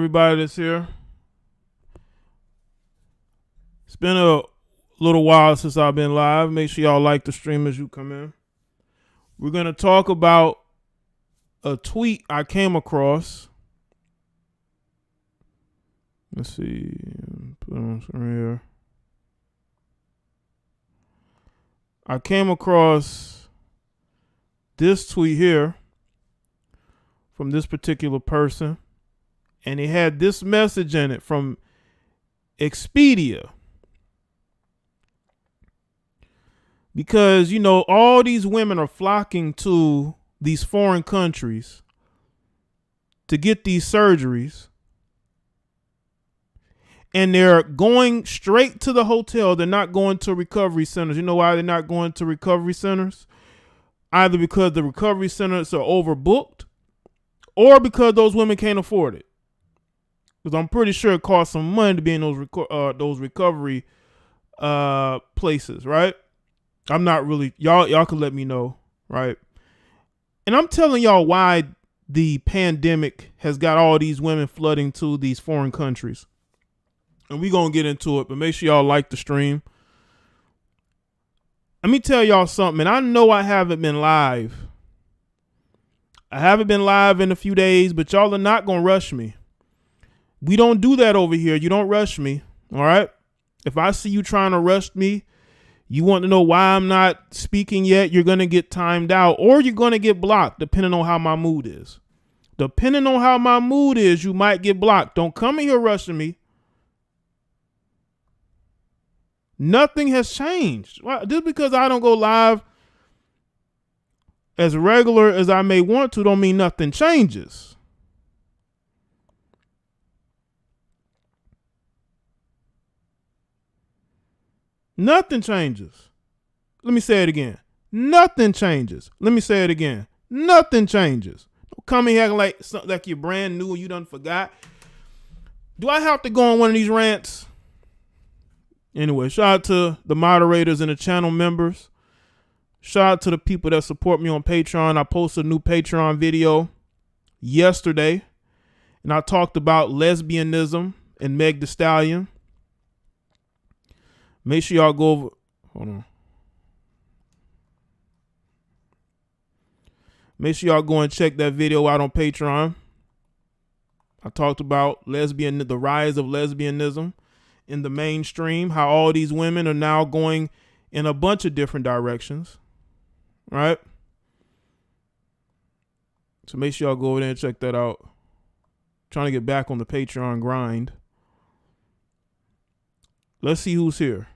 Everybody that's here. It's been a little while since I've been live. Make sure y'all like the stream as you come in. We're going to talk about a tweet I came across. Let's see. Put on some here. I came across this tweet here from this particular person, and it had this message in it from Expedia. Because, you know, all these women are flocking to these foreign countries to get these surgeries. And they're going straight to the hotel. They're not going to recovery centers. You know why they're not going to recovery centers? Either because the recovery centers are overbooked or because those women can't afford it. Because I'm pretty sure it costs some money to be in those recovery places, right? I'm not really, y'all can let me know, right? And I'm telling y'all why the pandemic has got all these women flooding to these foreign countries. And we're going to get into it, but make sure y'all like the stream. Let me tell y'all something, and I know I haven't been live. I haven't been live in a few days, but y'all are not going to rush me. We don't do that over here. You don't rush me, all right? If I see you trying to rush me, you want to know why I'm not speaking yet, you're going to get timed out or you're going to get blocked depending on how my mood is. Depending on how my mood is, you might get blocked. Don't come in here rushing me. Nothing has changed. Just because I don't go live as regular as I may want to don't mean nothing changes. Nothing changes. Let me say it again. Nothing changes. Let me say it again. Nothing changes. Don't come in here like you're brand new and you done forgot. Do I have to go on one of these rants? Anyway, shout out to the moderators and the channel members. Shout out to the people that support me on Patreon. I posted a new Patreon video yesterday, and I talked about lesbianism and Meg Thee Stallion. Make sure y'all go over. Hold on. Make sure y'all go and check that video out on Patreon. I talked about the rise of lesbianism in the mainstream, how all these women are now going in a bunch of different directions, right? So make sure y'all go over there and check that out. Trying to get back on the Patreon grind. Let's see who's here.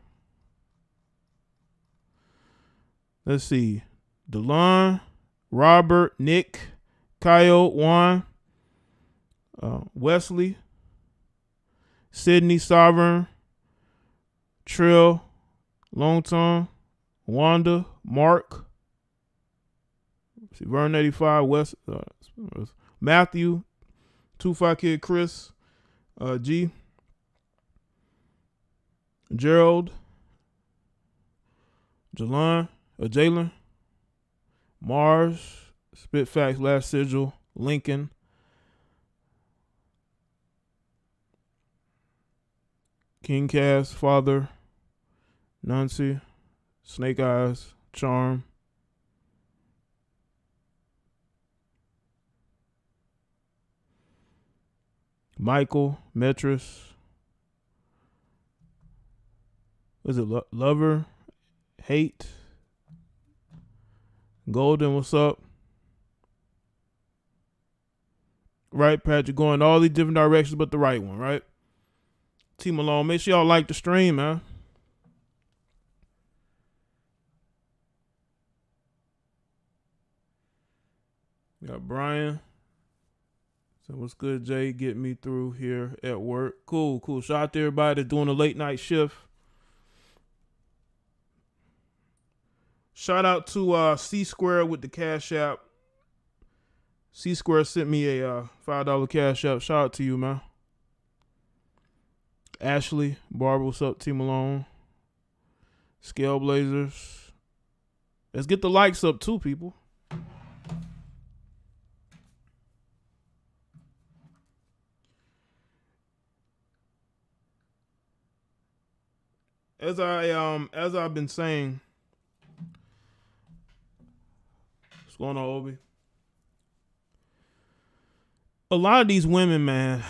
Let's see. Delon, Robert, Nick, Kyle, Juan, Wesley, Sydney, Sovereign, Trill, Longtime, Wanda, Mark, Vern 85, West, Matthew, 25 Kid, Chris, G, Gerald, Jalen, Mars, Spit Facts, Last Sigil, Lincoln, King Cass, Father, Nancy, Snake Eyes, Charm, Michael, Metris, was it Lover, Hate, Golden, what's up? Right, Patrick, going all these different directions but the right one, right? T Malone, make sure y'all like the stream, man. We got Brian. So what's good, Jay? Get me through here at work. Cool. Shout out to everybody that's doing a late night shift. Shout out to C Square with the Cash App. C Square sent me a $5 Cash App. Shout out to you, man. Ashley, Barbara, what's up? T Malone. Scale Blazers. Let's get the likes up too, people. as I've been saying, what's going on, Obi? A lot of these women, man,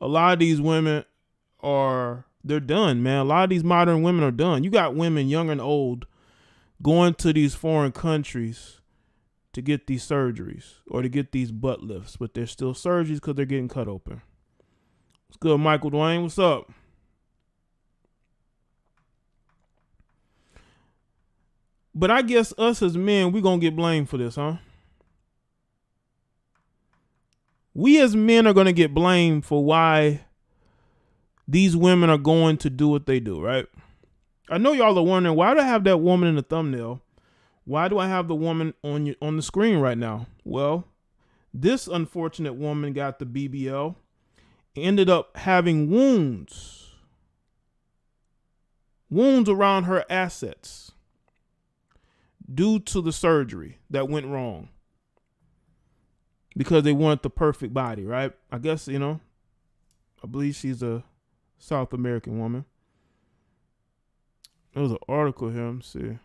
they're done, man. A lot of these modern women are done. You got women young and old going to these foreign countries to get these surgeries or to get these butt lifts, but they're still surgeries because they're getting cut open. What's good, Michael Dwayne? What's up? But I guess us as men, we're going to get blamed for this, huh? We as men are going to get blamed for why these women are going to do what they do, right? I know y'all are wondering, why do I have that woman in the thumbnail? Why do I have the woman on the screen right now? Well, this unfortunate woman got the BBL, ended up having wounds around her assets due to the surgery that went wrong because they wanted the perfect body, right? I guess, I believe she's a South American woman. There was an article here. Let me see.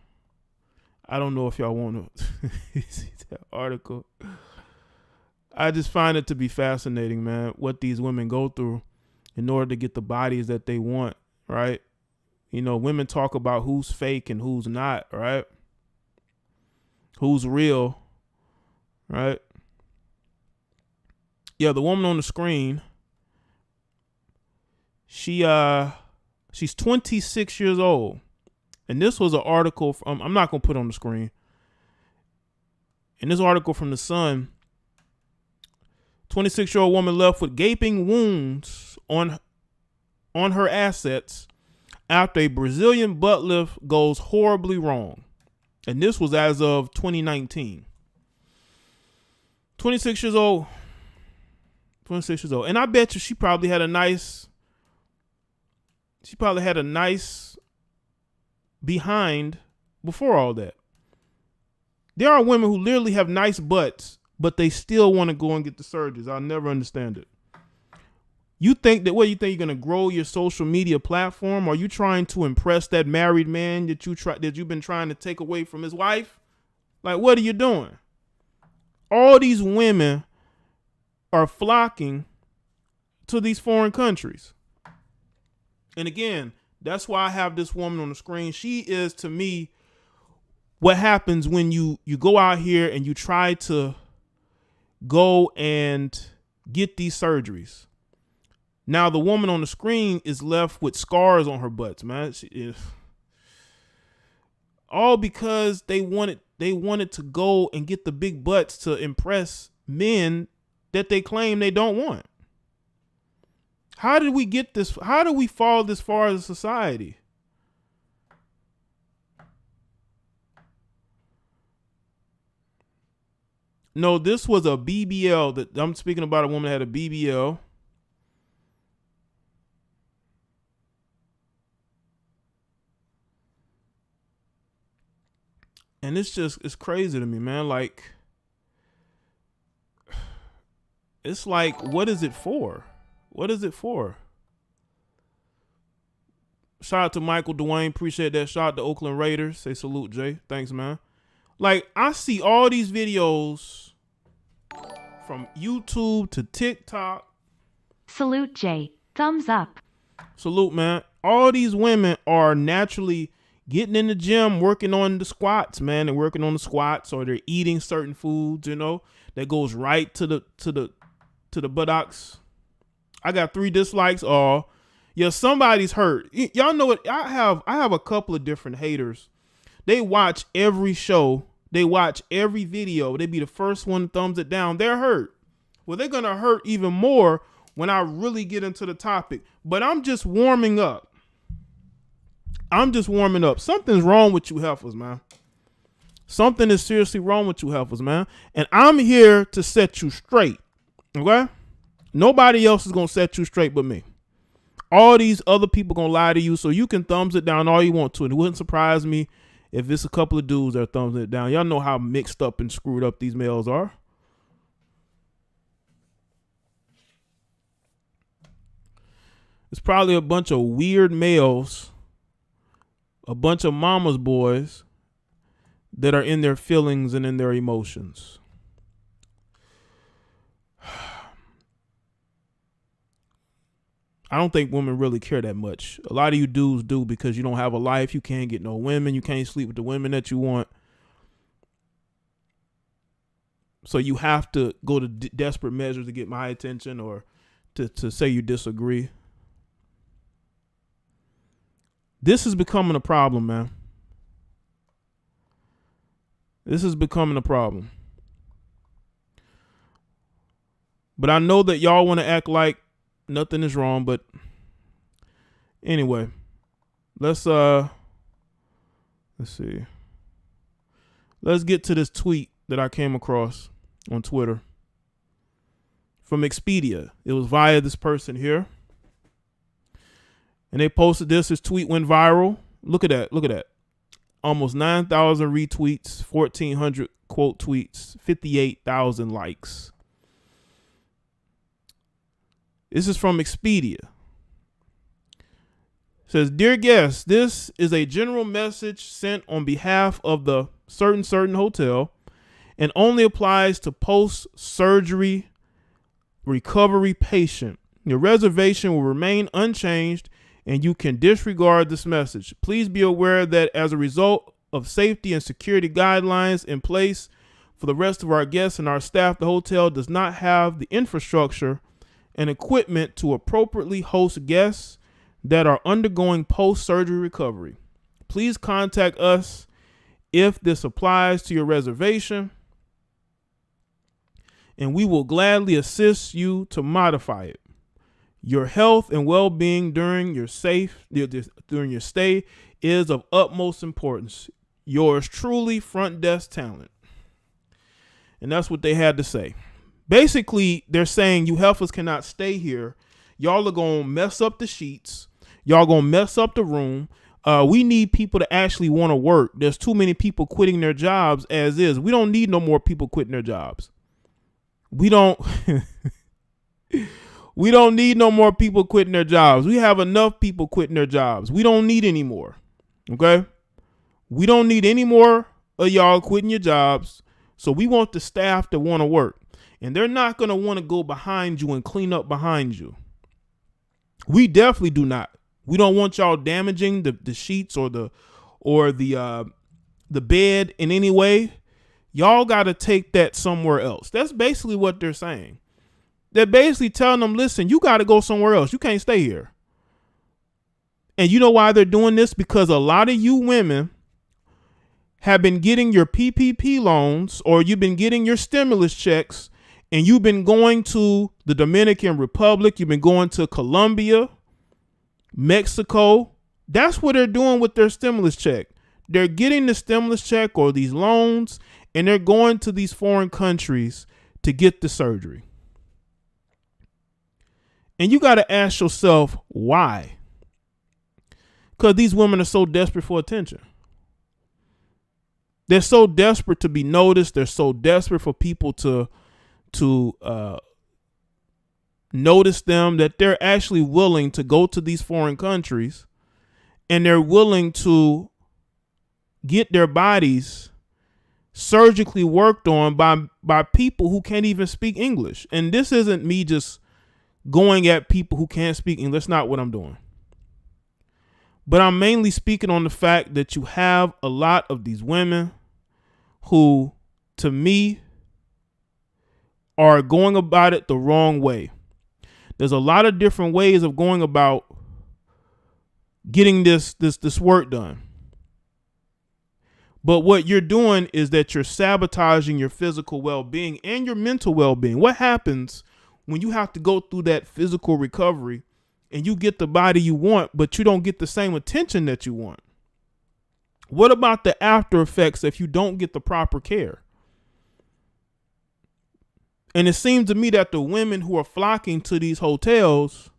I don't know if y'all want to see that article. I just find it to be fascinating, man, what these women go through in order to get the bodies that they want, right? Women talk about who's fake and who's not, right? Who's real, right? Yeah, the woman on the screen, she's 26 years old. And this was an article from, I'm not going to put it on the screen. In this article from The Sun, 26-year-old woman left with gaping wounds on her assets after a Brazilian butt lift goes horribly wrong. And this was as of 2019. 26 years old. And I bet you she probably had a nice behind before all that. There are women who literally have nice butts, but they still want to go and get the surgeries. I'll never understand it. You think you're going to grow your social media platform? Are you trying to impress that married man that you've been trying to take away from his wife? Like, what are you doing? All these women are flocking to these foreign countries. And again, that's why I have this woman on the screen. She is, to me, what happens when you go out here and you try to go and get these surgeries. Now, the woman on the screen is left with scars on her butts, man. All because they wanted to go and get the big butts to impress men that they claim they don't want. How did we get this? How did we fall this far as a society? No, this was a BBL. That I'm speaking about a woman that had a BBL. And it's crazy to me, man. Like, it's like, what is it for? What is it for? Shout out to Michael Dwayne. Appreciate that. Shout out to Oakland Raiders. Say salute, Jay. Thanks, man. Like, I see all these videos from YouTube to TikTok. Salute, Jay. Thumbs up. Salute, man. All these women are naturally getting in the gym, working on the squats, man. They're working on the squats, or they're eating certain foods, that goes right to the buttocks. I got 3 dislikes. Oh, yeah, somebody's hurt. Y'all know what? I have a couple of different haters. They watch every show. They watch every video. They be the first one to thumbs it down. They're hurt. Well, they're going to hurt even more when I really get into the topic. But I'm just warming up. Something's wrong with you heifers, man. Something is seriously wrong with you heifers, man. And I'm here to set you straight. Okay? Nobody else is going to set you straight but me. All these other people going to lie to you, so you can thumbs it down all you want to. And it wouldn't surprise me if it's a couple of dudes that are thumbsing it down. Y'all know how mixed up and screwed up these males are. It's probably a bunch of weird males, a bunch of mama's boys that are in their feelings and in their emotions. I don't think women really care that much. A lot of you dudes do because you don't have a life. You can't get no women. You can't sleep with the women that you want. So you have to go to desperate measures to get my attention or to say you disagree. This is becoming a problem, man. This is becoming a problem. But I know that y'all want to act like nothing is wrong, but anyway, let's see. Let's get to this tweet that I came across on Twitter from Expedia. It was via this person here. And they posted this. This tweet went viral. Look at that. Look at that. Almost 9,000 retweets, 1,400 quote tweets, 58,000 likes. This is from Expedia. It says, "Dear guests, this is a general message sent on behalf of the certain hotel and only applies to post-surgery recovery patient. Your reservation will remain unchanged and you can disregard this message. Please be aware that as a result of safety and security guidelines in place for the rest of our guests and our staff, the hotel does not have the infrastructure and equipment to appropriately host guests that are undergoing post-surgery recovery. Please contact us if this applies to your reservation, and we will gladly assist you to modify it. Your health and well-being during your stay is of utmost importance. Yours truly, front desk talent." And that's what they had to say. Basically, they're saying you heifers cannot stay here. Y'all are going to mess up the sheets. Y'all going to mess up the room. We need people to actually want to work. There's too many people quitting their jobs as is. We don't need no more people quitting their jobs. We don't we don't need no more people quitting their jobs. We have enough people quitting their jobs. We don't need any more. Okay? We don't need any more of y'all quitting your jobs. So we want the staff to want to work. And they're not going to want to go behind you and clean up behind you. We definitely do not. We don't want y'all damaging the sheets or the bed in any way. Y'all got to take that somewhere else. That's basically what they're saying. They're basically telling them, listen, you got to go somewhere else. You can't stay here. And you know why they're doing this? Because a lot of you women have been getting your PPP loans or you've been getting your stimulus checks and you've been going to the Dominican Republic. You've been going to Colombia, Mexico. That's what they're doing with their stimulus check. They're getting the stimulus check or these loans and they're going to these foreign countries to get the surgery. And you got to ask yourself why. Because these women are so desperate for attention. They're so desperate to be noticed. They're so desperate for people to notice them that they're actually willing to go to these foreign countries and they're willing to get their bodies surgically worked on by people who can't even speak English. And this isn't me just going at people who can't speak English. That's not what I'm doing. But I'm mainly speaking on the fact that you have a lot of these women who, to me, are going about it the wrong way. There's a lot of different ways of going about getting this work done. But what you're doing is that you're sabotaging your physical well-being and your mental well-being. What happens when you have to go through that physical recovery and you get the body you want, but you don't get the same attention that you want? What about the after effects if you don't get the proper care? And it seems to me that the women who are flocking to these hotels,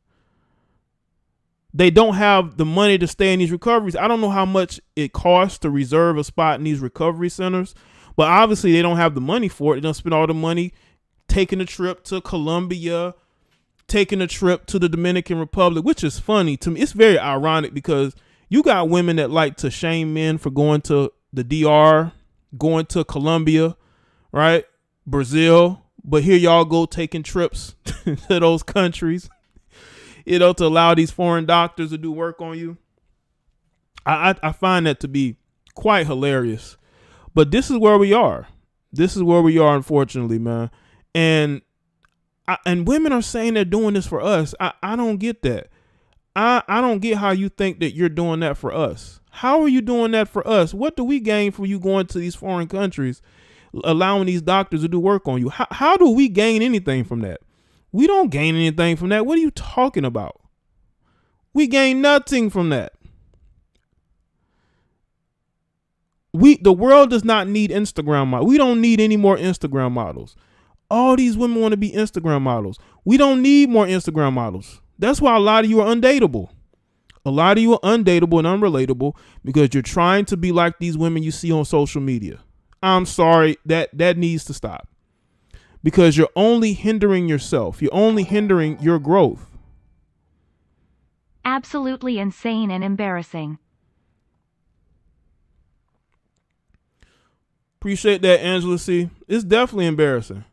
they don't have the money to stay in these recoveries. I don't know how much it costs to reserve a spot in these recovery centers, but obviously they don't have the money for it. They don't spend all the money taking a trip to Colombia, taking a trip to the Dominican Republic, which is funny to me. It's very ironic because you got women that like to shame men for going to the DR, going to Colombia, right? Brazil. But here y'all go taking trips to those countries, to allow these foreign doctors to do work on you. I find that to be quite hilarious. But this is where we are. This is where we are, unfortunately, man. And women are saying they're doing this for us. I don't get that. I don't get how you think that you're doing that for us. How are you doing that for us? What do we gain from you going to these foreign countries, allowing these doctors to do work on you? How do we gain anything from that? We don't gain anything from that. What are you talking about? We gain nothing from that. The world does not need Instagram models. We don't need any more Instagram models. All these women want to be Instagram models. We don't need more Instagram models. That's why a lot of you are undateable. A lot of you are undateable and unrelatable because you're trying to be like these women you see on social media. I'm sorry, that needs to stop. Because you're only hindering yourself. You're only hindering your growth. Absolutely insane and embarrassing. Appreciate that, Angela C. It's definitely embarrassing.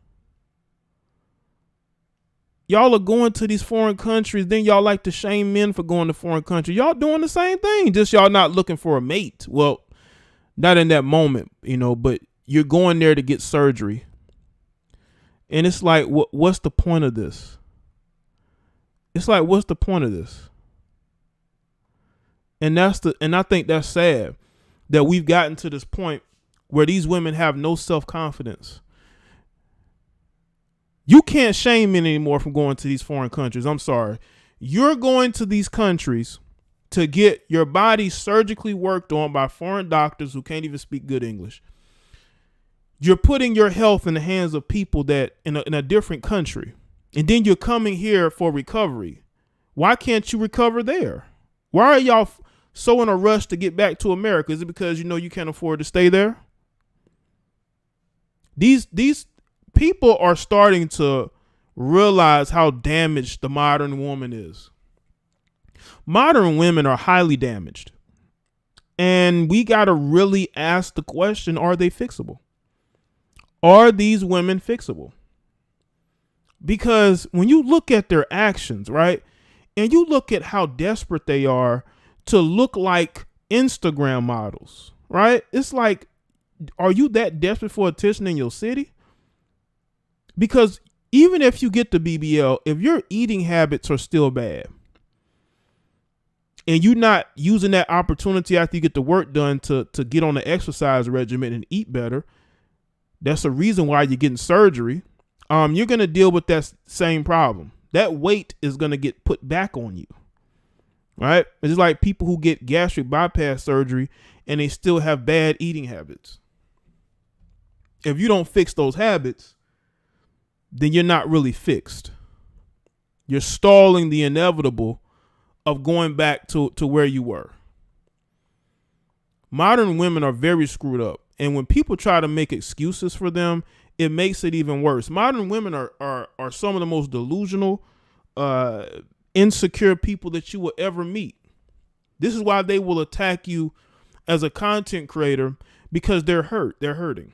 Y'all are going to these foreign countries, then y'all like to shame men for going to foreign countries. Y'all doing the same thing, just y'all not looking for a mate. Well, not in that moment, but you're going there to get surgery. And it's like, what's the point of this? It's like, what's the point of this? And I think that's sad that we've gotten to this point where these women have no self-confidence. You can't shame men anymore from going to these foreign countries. I'm sorry. You're going to these countries to get your body surgically worked on by foreign doctors who can't even speak good English. You're putting your health in the hands of people that in a different country. And then you're coming here for recovery. Why can't you recover there? Why are y'all so in a rush to get back to America? Is it because you can't afford to stay there? These people are starting to realize how damaged the modern woman is. Modern women are highly damaged. And we got to really ask the question, are they fixable? Are these women fixable? Because when you look at their actions, right, and you look at how desperate they are to look like Instagram models, right? It's like, are you that desperate for attention in your city? Because even if you get the BBL, if your eating habits are still bad and you're not using that opportunity after you get the work done to get on the exercise regimen and eat better, that's a reason why you're getting surgery. You're going to deal with that same problem. That weight is going to get put back on you, right? It's like people who get gastric bypass surgery and they still have bad eating habits. If you don't fix those habits, then you're not really fixed. You're stalling the inevitable of going back to where you were. Modern women are very screwed up. And when people try to make excuses for them, it makes it even worse. Modern women are some of the most delusional, insecure people that you will ever meet. This is why they will attack you as a content creator, because they're hurt. They're hurting.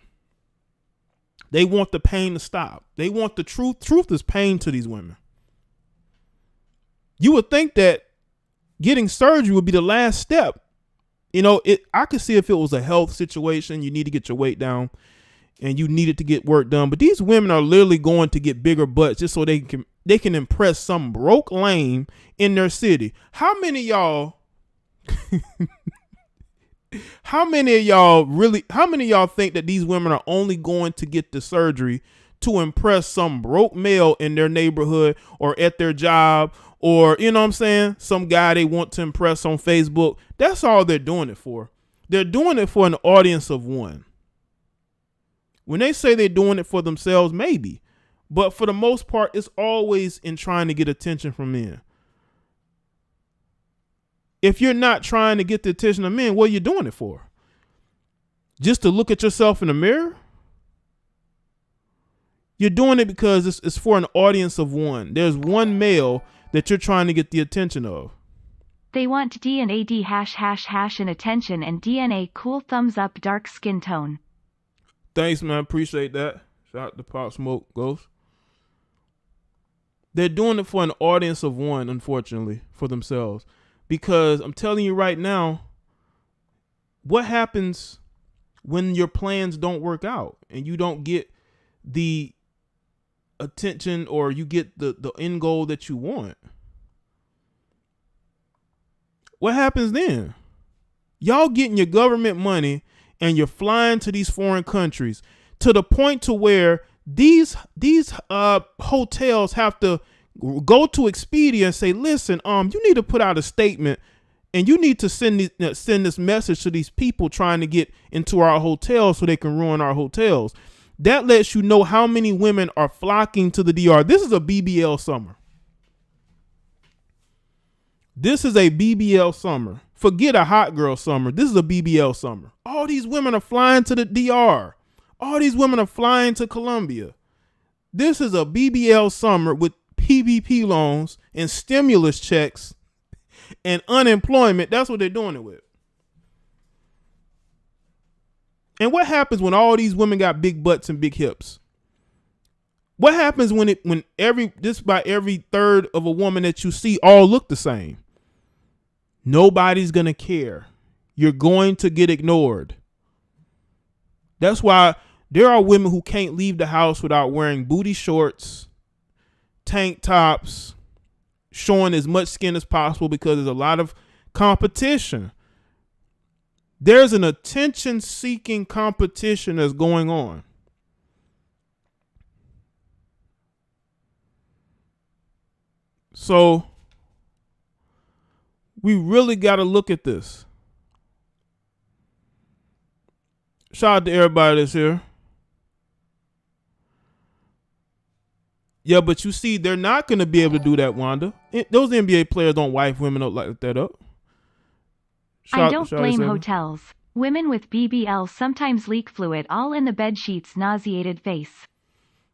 They want the pain to stop. They want the truth. Truth is pain to these women. You would think that getting surgery would be the last step. I could see if it was a health situation, you need to get your weight down and you needed to get work done. But these women are literally going to get bigger butts just so they can impress some broke lame in their city. How many of y'all think that these women are only going to get the surgery to impress some broke male in their neighborhood or at their job, or, some guy they want to impress on Facebook? That's all they're doing it for. They're doing it for an audience of one. When they say they're doing it for themselves, maybe, but for the most part, it's always in trying to get attention from men. If you're not trying to get the attention of men, what are you doing it for? Just to look at yourself in the mirror? You're doing it because it's for an audience of one. There's one male that you're trying to get the attention of. They want DNA ### and attention and DNA cool thumbs up dark skin tone. Thanks, man. Appreciate that. Shout out to Pop Smoke Ghost. They're doing it for an audience of one, unfortunately, for themselves. Because I'm telling you right now, what happens when your plans don't work out and you don't get the attention or you get the end goal that you want? What happens then? Y'all getting your government money and you're flying to these foreign countries to the point to where these hotels have to go to Expedia and say, listen, you need to put out a statement and you need to send this message to these people trying to get into our hotels so they can ruin our hotels. That lets you know how many women are flocking to the DR. This is a BBL summer. This is a BBL summer. Forget a hot girl summer. This is a BBL summer. All these women are flying to the DR. All these women are flying to Colombia. This is a BBL summer with PPP loans and stimulus checks and unemployment. That's what they're doing it with. And what happens when all these women got big butts and big hips? What happens when every third of a woman that you see all look the same? Nobody's going to care. You're going to get ignored. That's why there are women who can't leave the house without wearing booty shorts, tank tops, showing as much skin as possible because there's a lot of competition. There's an attention-seeking competition that's going on. So we really got to look at this. Shout out to everybody that's here. Yeah, but you see, they're not going to be able to do that, Wanda. Those NBA players don't wife women up like that up. I don't blame hotels. Women with BBL sometimes leak fluid all in the bed sheets. Nauseated face.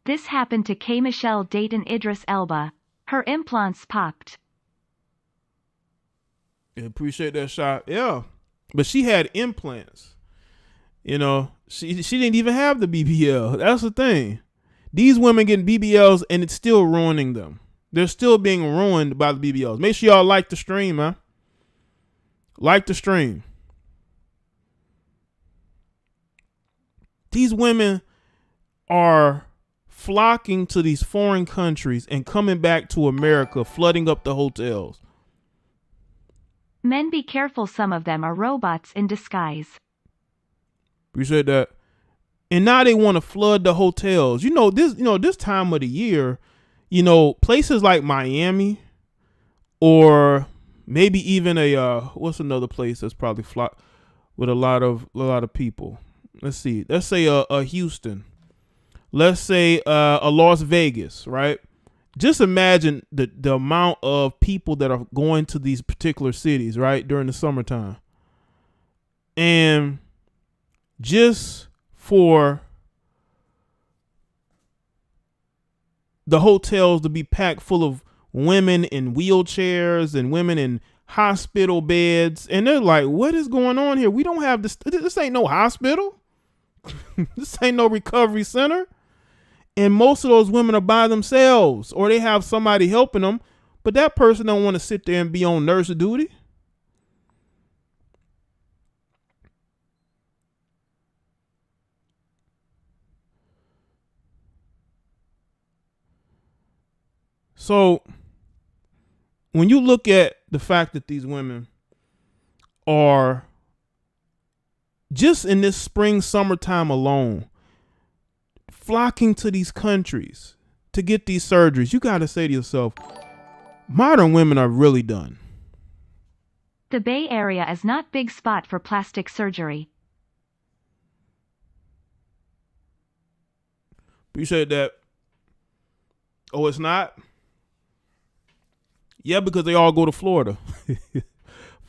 This happened to K. Michelle Dayton Idris Elba. Her implants popped. I appreciate that shot. Yeah. But she had implants. You know, she didn't even have the BBL. That's the thing. These women getting BBLs and it's still ruining them. They're still being ruined by the BBLs. Make sure y'all like the stream, man. Like the stream. These women are flocking to these foreign countries and coming back to America, flooding up the hotels. Men, be careful. Some of them are robots in disguise. Appreciate that. And now they want to flood the hotels. This time of the year, places like Miami or maybe even what's another place that's probably flocked with a lot of people. Let's see. Let's say a Houston. Let's say a Las Vegas, right? Just imagine the amount of people that are going to these particular cities, right, during the summertime. And just for the hotels to be packed full of women in wheelchairs and women in hospital beds. And they're like, what is going on here? We don't have this. This ain't no hospital. This ain't no recovery center. And most of those women are by themselves or they have somebody helping them. But that person don't want to sit there and be on nurse duty. So when you look at the fact that these women are just in this spring, summertime alone, flocking to these countries to get these surgeries, you got to say to yourself, modern women are really done. The Bay Area is not big spot for plastic surgery. Appreciate that. Oh, it's not? Yeah, because they all go to Florida.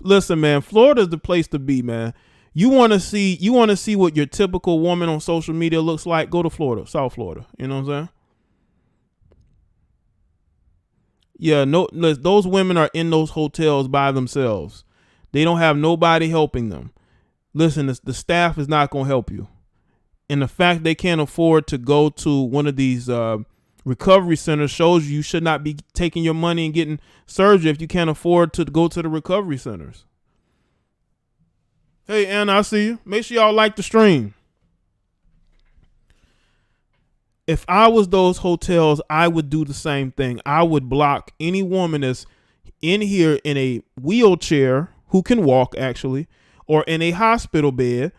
Listen, man, Florida's the place to be, man. You want to see what your typical woman on social media looks like? Go to Florida, South Florida. You know what I'm saying? Yeah, no, those women are in those hotels by themselves. They don't have nobody helping them. Listen, the staff is not going to help you. And the fact they can't afford to go to one of these recovery centers shows you should not be taking your money and getting surgery if you can't afford to go to the recovery centers. Hey, Anna, I see you. Make sure y'all like the stream. If I was those hotels, I would do the same thing. I would block any woman that's in here in a wheelchair who can walk, actually, or in a hospital bed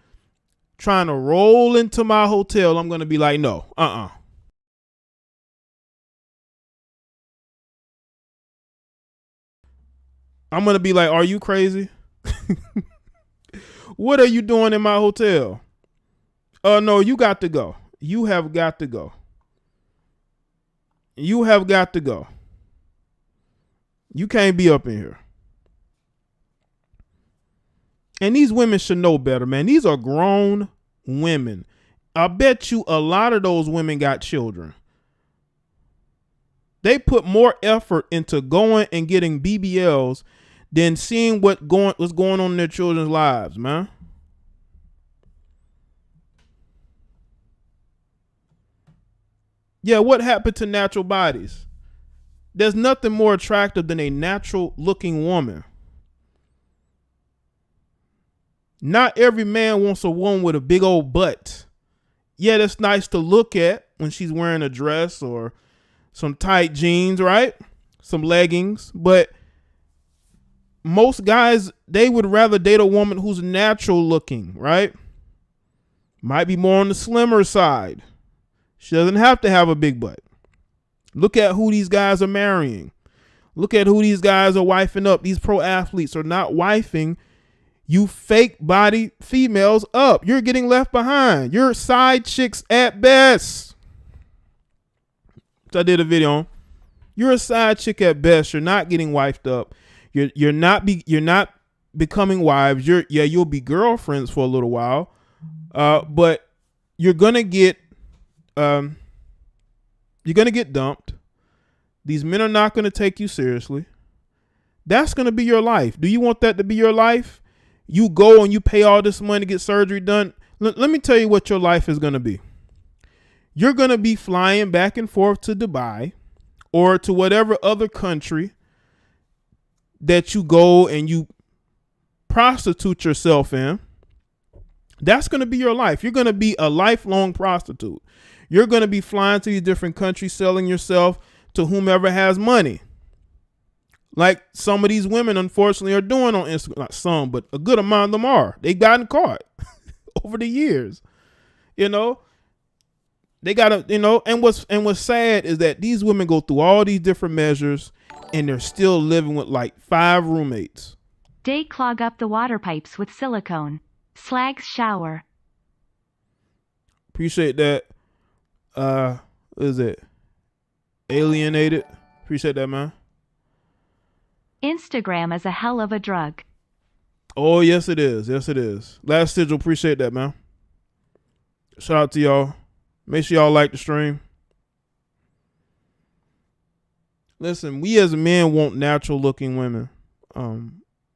trying to roll into my hotel. I'm going to be like, no, I'm going to be like, are you crazy? What are you doing in my hotel? No, you got to go. You have got to go. You have got to go. You can't be up in here. And these women should know better, man. These are grown women. I bet you a lot of those women got children. They put more effort into going and getting BBLs than seeing what's going on in their children's lives, man. Yeah, what happened to natural bodies? There's nothing more attractive than a natural looking woman. Not every man wants a woman with a big old butt. Yeah, that's nice to look at when she's wearing a dress or some tight jeans, right? Some leggings. But most guys, they would rather date a woman who's natural looking, right? Might be more on the slimmer side. She doesn't have to have a big butt. Look at who these guys are marrying. Look at who these guys are wifing up. These pro athletes are not wifing you fake body females up. You're getting left behind. You're side chicks at best. So I did a video on. You're a side chick at best. You're not getting wifed up. You're not becoming wives. You'll be girlfriends for a little while. But you're gonna get dumped. These men are not going to take you seriously. That's going to be your life. Do you want that to be your life? You go and you pay all this money to get surgery done. Let me tell you what your life is going to be. You're going to be flying back and forth to Dubai or to whatever other country that you go and you prostitute yourself in. That's going to be your life. You're going to be a lifelong prostitute. You're going to be flying to these different countries, selling yourself to whomever has money. Like some of these women, unfortunately, are doing on Instagram. Not some, but a good amount of them are. They've gotten caught over the years. You know, they gotta, and what's sad is that these women go through all these different measures and they're still living with like 5 roommates. They clog up the water pipes with silicone. Slags shower. Appreciate that. What is it? Alienated. Appreciate that, man. Instagram is a hell of a drug. Oh, yes, it is. Yes, it is. Last Sigil, appreciate that, man. Shout out to y'all. Make sure y'all like the stream. Listen, we as men want natural looking women.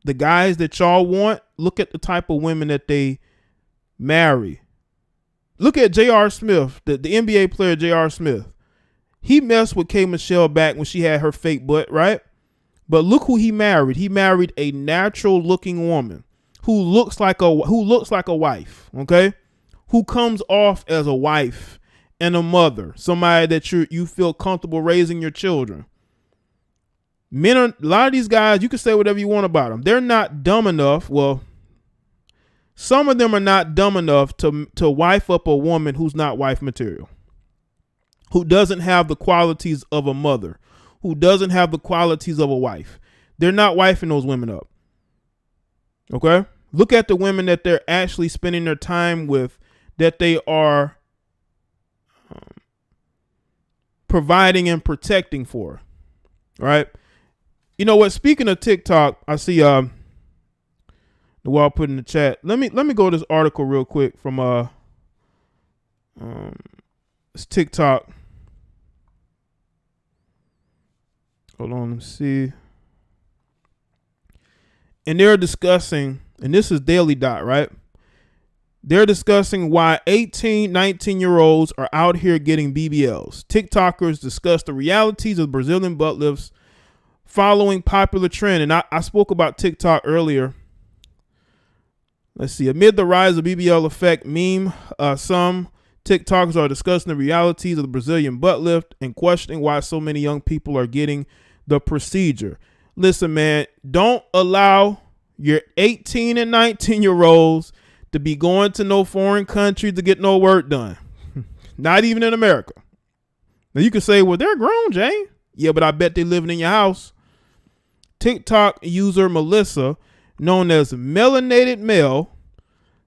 The guys that y'all want, look at the type of women that they marry. Look at J.R. Smith, the NBA player J.R. Smith. He messed with K. Michelle back when she had her fake butt, right? But look who he married. He married a natural looking woman who looks like a wife, okay? Who comes off as a wife and a mother, somebody that you feel comfortable raising your children. A lot of these guys, you can say whatever you want about them. They're not dumb enough. Well, some of them are not dumb enough to wife up a woman who's not wife material, who doesn't have the qualities of a mother, who doesn't have the qualities of a wife. They're not wifing those women up. Okay? Look at the women that they're actually spending their time with, that they are providing and protecting for. Right? You know what? Speaking of TikTok, I see the wall put in the chat. Let me go to this article real quick from it's TikTok. Hold on, let's see. And they're discussing, and this is Daily Dot, right? They're discussing why 18, 19-year-olds are out here getting BBLs. TikTokers discuss the realities of Brazilian butt lifts following popular trend. And I spoke about TikTok earlier. Let's see. Amid the rise of BBL effect meme, some TikTokers are discussing the realities of the Brazilian butt lift and questioning why so many young people are getting the procedure. Listen, man, don't allow your 18 and 19-year-olds to be going to no foreign country to get no work done. Not even in America. Now you can say, well, they're grown, Jay. Yeah, but I bet they're living in your house. TikTok user Melissa, known as Melanated Male,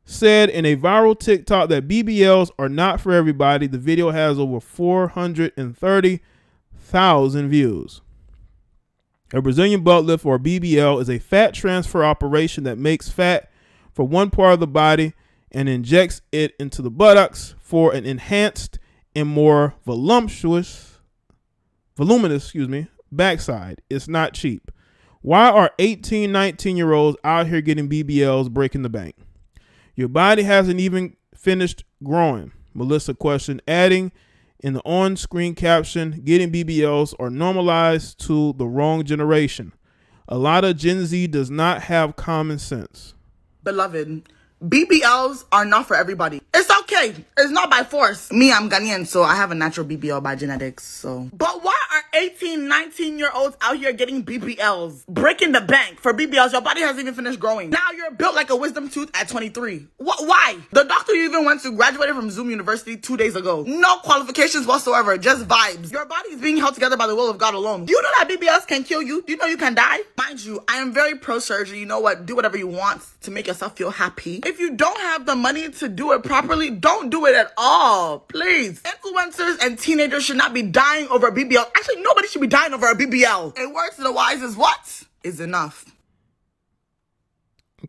said in a viral TikTok that BBLs are not for everybody. The video has over 430,000 views. A Brazilian butt lift, or BBL, is a fat transfer operation that makes fat from one part of the body and injects it into the buttocks for an enhanced and more voluminous, backside. It's not cheap. Why are 18, 19-year-olds out here getting BBLs breaking the bank? Your body hasn't even finished growing, Melissa questioned, adding in the on-screen caption, getting BBLs are normalized to the wrong generation. A lot of Gen Z does not have common sense. Beloved, BBLs are not for everybody. It's okay. It's not by force. Me, I'm Ghanaian, so I have a natural BBL by genetics, so. But why are 18, 19-year-olds out here getting BBLs? Breaking the bank for BBLs. Your body hasn't even finished growing. Now you're built like a wisdom tooth at 23. Why? The doctor you even went to graduated from Zoom University 2 days ago. No qualifications whatsoever, just vibes. Your body is being held together by the will of God alone. Do you know that BBLs can kill you? Do you know you can die? Mind you, I am very pro-surgery. You know what? Do whatever you want to make yourself feel happy. If you don't have the money to do it properly, don't do it at all. Please. Influencers and teenagers should not be dying over a BBL. Actually, nobody should be dying over a BBL. A word to the wise is what? Is enough.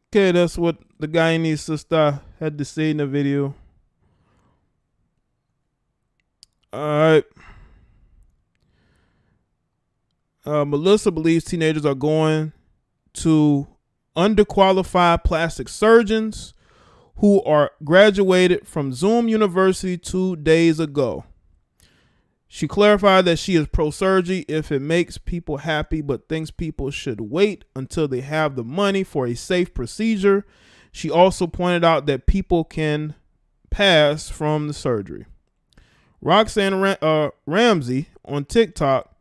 Okay, that's what the Guyanese sister had to say in the video. Alright. Melissa believes teenagers are going to underqualified plastic surgeons who are graduated from Zoom University 2 days ago. She clarified that she is pro-surgery if it makes people happy, but thinks people should wait until they have the money for a safe procedure. She also pointed out that people can pass from the surgery. Roxanne Ramsey on TikTok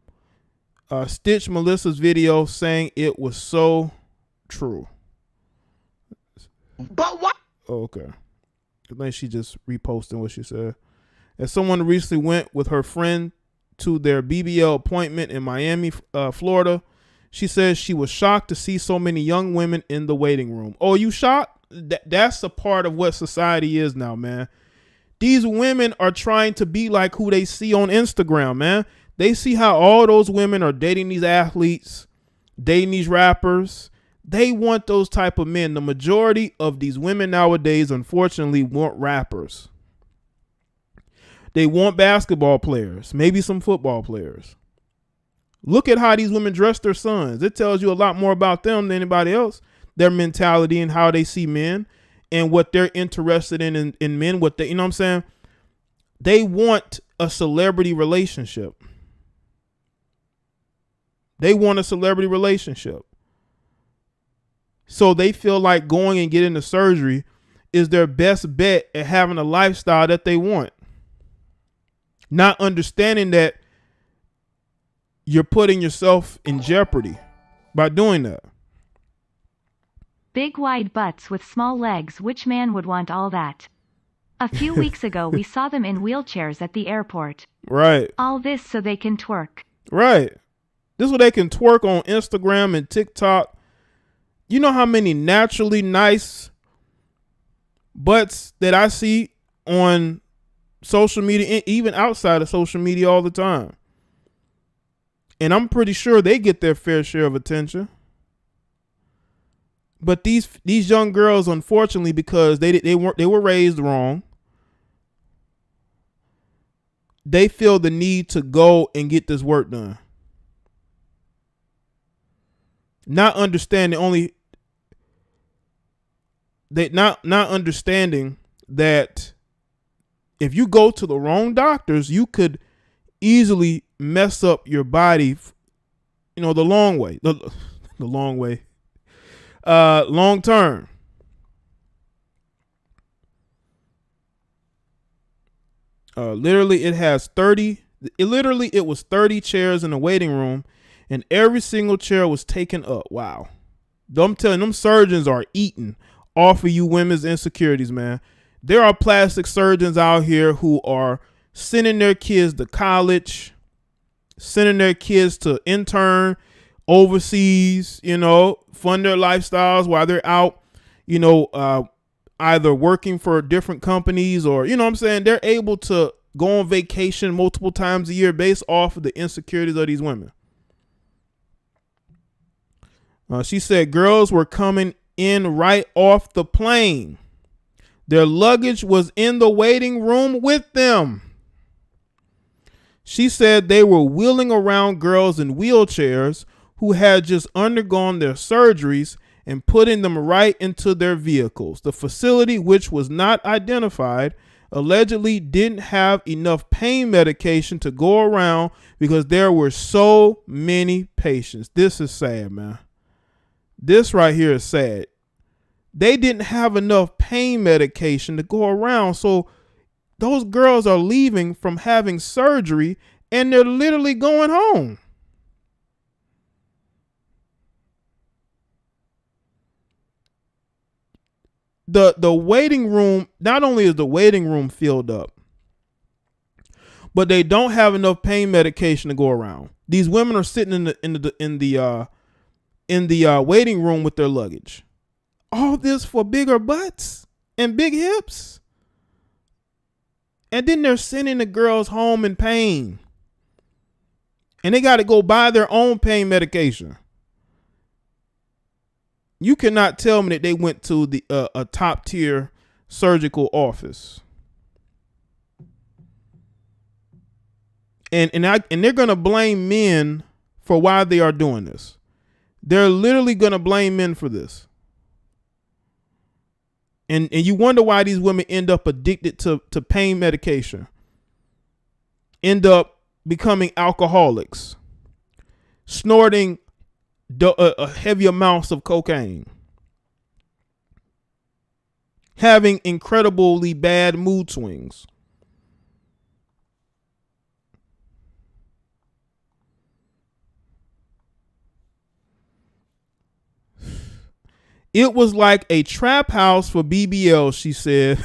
stitched Melissa's video saying it was so true. But what? Oh, okay. I think she just reposting what she said. As someone recently went with her friend to their BBL appointment in Miami, Florida, she says she was shocked to see so many young women in the waiting room. Oh, you shocked? That's a part of what society is now, man. These women are trying to be like who they see on Instagram, man. They see how all those women are dating these athletes, dating these rappers. They want those type of men. The majority of these women nowadays, unfortunately, want rappers. They want basketball players, maybe some football players. Look at how these women dress their sons. It tells you a lot more about them than anybody else. Their mentality and how they see men and what they're interested in men. What they, you know what I'm saying? They want a celebrity relationship. They want a celebrity relationship. So they feel like going and getting the surgery is their best bet at having a lifestyle that they want. Not understanding that you're putting yourself in jeopardy by doing that. Big wide butts with small legs. Which man would want all that? A few weeks ago we saw them in wheelchairs at the airport. Right. All this so they can twerk. Right. This is where they can twerk on Instagram and TikTok. You know how many naturally nice butts that I see on social media, even outside of social media, all the time. And I'm pretty sure they get their fair share of attention. But these young girls, unfortunately, because they were raised wrong, they feel the need to go and get this work done. not understanding that if you go to the wrong doctors, you could easily mess up your body, the long way, long term. Literally, it was 30 chairs in the waiting room, and every single chair was taken up. Wow. I'm telling them surgeons are eating off of you women's insecurities, man. There are plastic surgeons out here who are sending their kids to college, sending their kids to intern overseas, fund their lifestyles while they're out, either working for different companies or, they're able to go on vacation multiple times a year based off of the insecurities of these women. She said girls were coming in right off the plane. Their luggage was in the waiting room with them. She said they were wheeling around girls in wheelchairs who had just undergone their surgeries and putting them right into their vehicles. The facility, which was not identified, allegedly didn't have enough pain medication to go around because there were so many patients. This is sad, man. This right here is sad. They didn't have enough pain medication to go around. So those girls are leaving from having surgery and they're literally going home. The waiting room, not only is the waiting room filled up, but they don't have enough pain medication to go around. These women are sitting in the waiting room with their luggage. All this for bigger butts and big hips. And then they're sending the girls home in pain. And they got to go buy their own pain medication. You cannot tell me that they went to a top tier surgical office. And they're going to blame men for why they are doing this. They're literally going to blame men for this. And you wonder why these women end up addicted to pain medication, end up becoming alcoholics, snorting heavy amounts of cocaine, having incredibly bad mood swings. It was like a trap house for BBL, she said.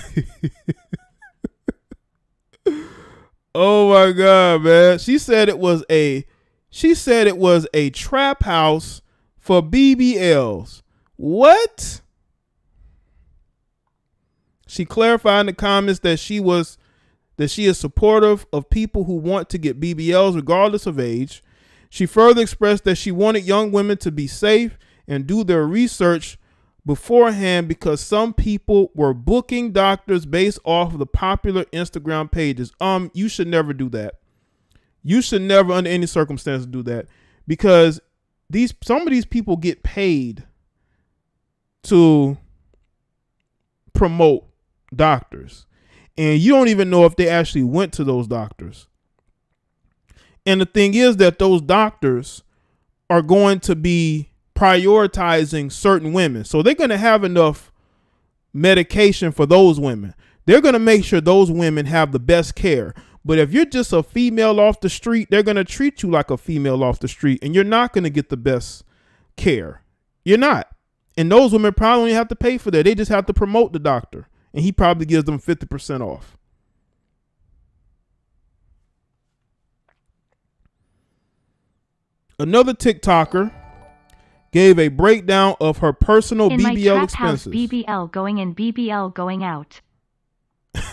Oh my God, man. She said it was a trap house for BBLs. What? She clarified in the comments that she is supportive of people who want to get BBLs regardless of age. She further expressed that she wanted young women to be safe and do their research beforehand because some people were booking doctors based off of the popular Instagram pages. You should never do that. You should never under any circumstances do that because some of these people get paid to promote doctors and you don't even know if they actually went to those doctors. And the thing is that those doctors are going to be prioritizing certain women. So they're going to have enough medication for those women. They're going to make sure those women have the best care. But if you're just a female off the street, they're going to treat you like a female off the street and you're not going to get the best care. You're not. And those women probably don't have to pay for that. They just have to promote the doctor and he probably gives them 50% off. Another TikToker gave a breakdown of her personal in BBL my trap expenses. House, BBL going in, BBL going out.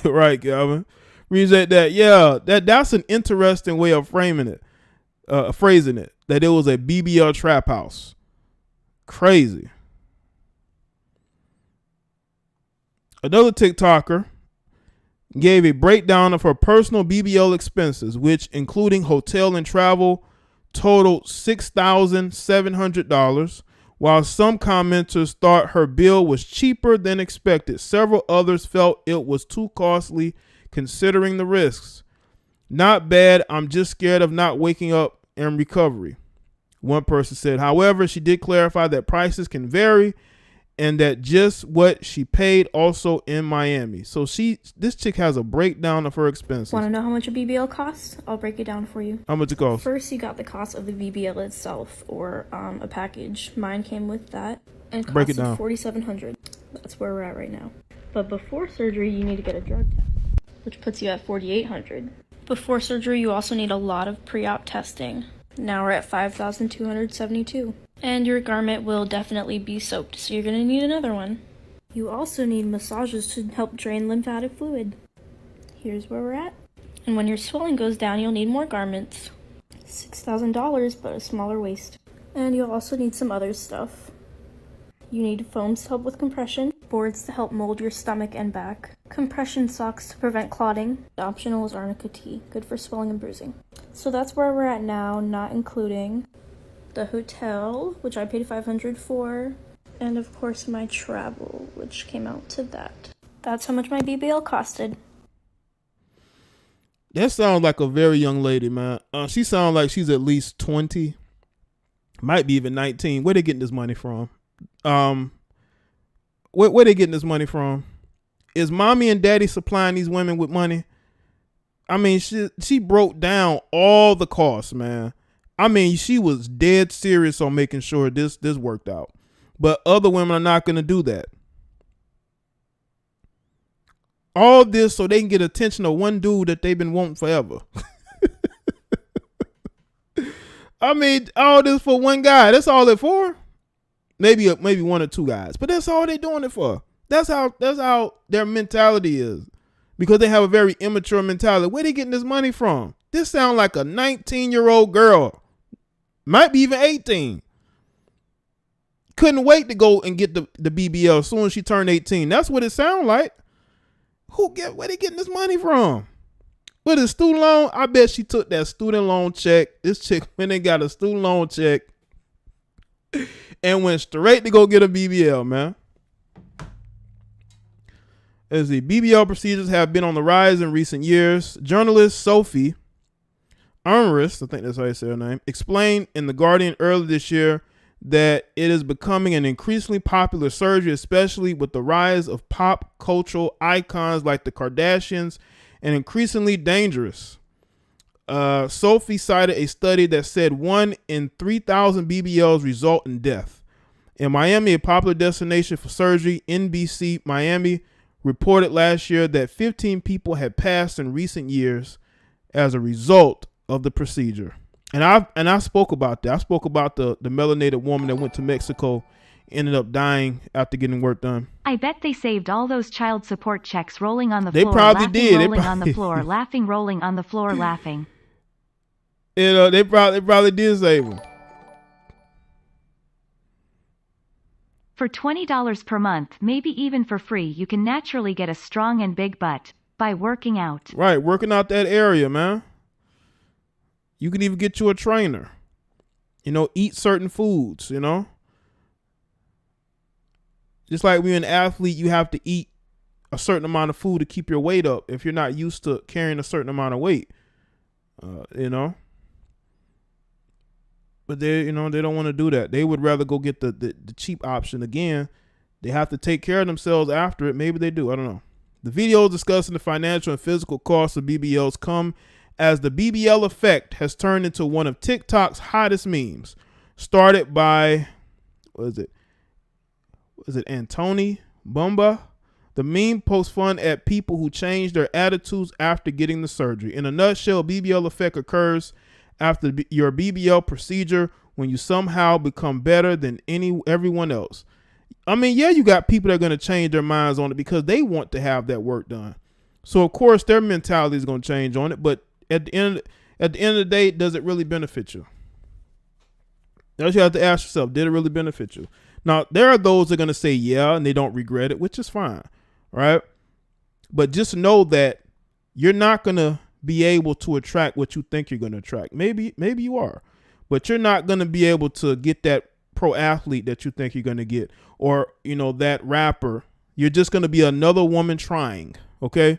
Right, Calvin. Reason that, yeah, that's an interesting way of phrasing it. That it was a BBL trap house. Crazy. Another TikToker gave a breakdown of her personal BBL expenses, which, including hotel and travel, totaled $6,700, While some commenters thought her bill was cheaper than expected, several others felt it was too costly considering the risks. Not bad, I'm just scared of not waking up in recovery, one person said. However, she did clarify that prices can vary and that just what she paid also in Miami. So this chick has a breakdown of her expenses. Want to know how much a BBL costs? I'll break it down for you. How much it costs? First, you got the cost of the BBL itself, or a package. Mine came with that, and break it costed down. $4,700. That's where we're at right now. But before surgery, you need to get a drug test, which puts you at $4,800. Before surgery, you also need a lot of pre-op testing. Now we're at $5,272. And your garment will definitely be soaked, so you're going to need another one. You also need massages to help drain lymphatic fluid. Here's where we're at. And when your swelling goes down, you'll need more garments. $6,000, but a smaller waist. And you'll also need some other stuff. You need foams to help with compression, boards to help mold your stomach and back, compression socks to prevent clotting. The optional is arnica tea, good for swelling and bruising. So that's where we're at now, not including the hotel, which I paid $500 for, and of course my travel, which came out to that. That's how much my BBL costed. That sounds like a very young lady, man. She sounds like she's at least 20, might be even 19. Where they getting this money from? Where they getting this money from? Is mommy and daddy supplying these women with money? I mean, she broke down all the costs, man. I mean, she was dead serious on making sure this worked out. But other women are not going to do that. All this so they can get attention of one dude that they've been wanting forever. I mean, all this for one guy. That's all it for. Maybe one or two guys, but that's all they're doing it for. That's how their mentality is, because they have a very immature mentality. Where they getting this money from? This sounds like a 19-year-old girl, might be even 18. Couldn't wait to go and get the BBL as soon as she turned 18. That's what it sounds like. Where they getting this money from? With a student loan? I bet she took that student loan check. This chick went and got a student loan check and went straight to go get a BBL, man. As the BBL procedures have been on the rise in recent years, journalist Sophie Armorist, I think that's how you say her name, explained in The Guardian earlier this year that it is becoming an increasingly popular surgery, especially with the rise of pop cultural icons like the Kardashians, and increasingly dangerous. Sophie cited a study that said 1 in 3,000 BBLs result in death. In Miami, a popular destination for surgery, NBC Miami reported last year that 15 people had passed in recent years as a result of the procedure. And I spoke about that. I spoke about the melanated woman that went to Mexico, ended up dying after getting work done. I bet they saved all those child support checks rolling on the They floor, probably laughing, did. rolling on the floor, laughing, rolling on the floor, laughing. They probably did save them. For $20 per month, maybe even for free, you can naturally get a strong and big butt by working out. Right, working out that area, man. You can even get you a trainer. Eat certain foods, Just like when you're an athlete, you have to eat a certain amount of food to keep your weight up if you're not used to carrying a certain amount of weight, But they don't want to do that. They would rather go get the cheap option. Again, they have to take care of themselves after it. Maybe they do. I don't know. The videos discussing the financial and physical costs of BBLs come as the BBL effect has turned into one of TikTok's hottest memes. Started by, Was it Antione Wood? The meme pokes fun at people who change their attitudes after getting the surgery. In a nutshell, BBL effect occurs after your BBL procedure when you somehow become better than everyone else. I mean, yeah, you got people that are going to change their minds on it because they want to have that work done. So of course their mentality is going to change on it. But at the end of the day, does it really benefit you? That's what you have to ask yourself. Did it really benefit you? Now, there are those that are going to say, yeah, and they don't regret it, which is fine. Right. But just know that you're not going to be able to attract what you think you're going to attract. Maybe you are, but you're not going to be able to get that pro athlete that you think you're going to get, or, that rapper. You're just going to be another woman trying. Okay.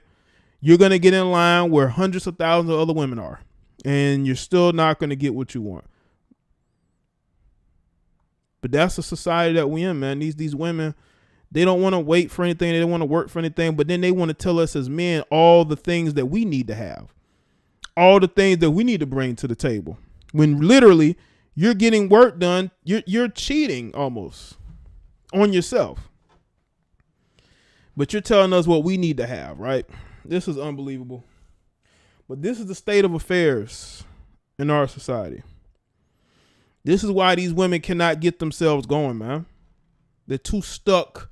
You're going to get in line where hundreds of thousands of other women are, and you're still not going to get what you want. But that's the society that we in, man. These women, they don't want to wait for anything. They don't want to work for anything. But then they want to tell us as men all the things that we need to have, all the things that we need to bring to the table. When literally you're getting work done, you're cheating almost on yourself. But you're telling us what we need to have, right? This is unbelievable. But this is the state of affairs in our society. This is why these women cannot get themselves going, man. They're too stuck